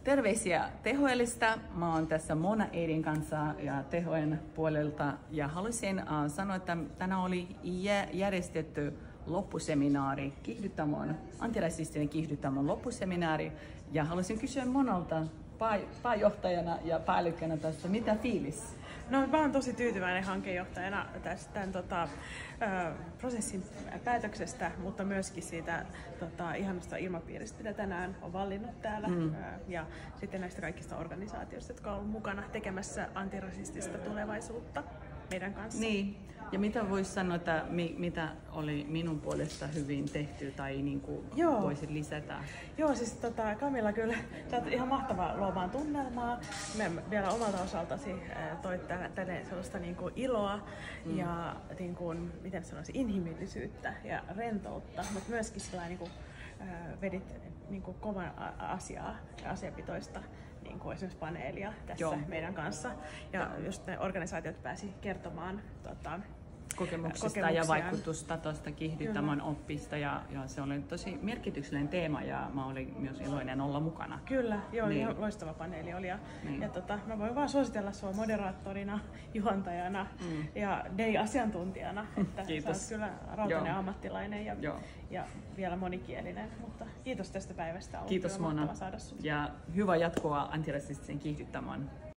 Terveisiä THL:stä. Mä oon tässä Mona Eidin kanssa ja THL:n puolelta ja haluaisin sanoa, että tänään oli järjestetty loppuseminaari, antirasistinen kiihdyttämön loppuseminaari, ja haluaisin kysyä Monalta pääjohtajana ja päällikkönä tästä, mitä fiilis? No, mä oon tosi tyytyväinen hankejohtajana tämän prosessin päätöksestä, mutta myöskin siitä ihanasta ilmapiiristä, mitä tänään on vallinnut täällä. Ja sitten näistä kaikista organisaatioista, jotka on ollut mukana tekemässä antirasistista tulevaisuutta meidän kanssa. Niin. Ja mitä voisi sanoa, että mitä oli minun puolesta hyvin tehty tai niin kuin voisit lisätä? Joo, siis Camilla, kyllä sä oot ihan mahtavaa luomaan tunnelmaa. Me vielä omalta osaltasi toit tänne sellaista niin kuin iloa ja niin kuin, miten sanoisin, inhimillisyyttä ja rentoutta, mutta myöskin sellainen niin kuin, vedit niin kuin kovan asiaa ja asiapitoista niin kuin esimerkiksi paneelia tässä meidän kanssa. Ja just ne organisaatiot pääsi kertomaan kokemuksista ja vaikutusta tuosta kiihdyttämön oppista, ja se oli tosi merkityksellinen teema ja mä olin myös iloinen olla mukana. Kyllä, joo, niin. Ihan loistava paneeli oli ja mä voin vaan suositella sua moderaattorina, juontajana ja DEI-asiantuntijana, että sä oot kyllä rautainen ammattilainen ja vielä monikielinen, mutta kiitos tästä päivästä, on kiitos kyllä Mona saada sut. Ja hyvää jatkoa antirasistisen kiihdyttämön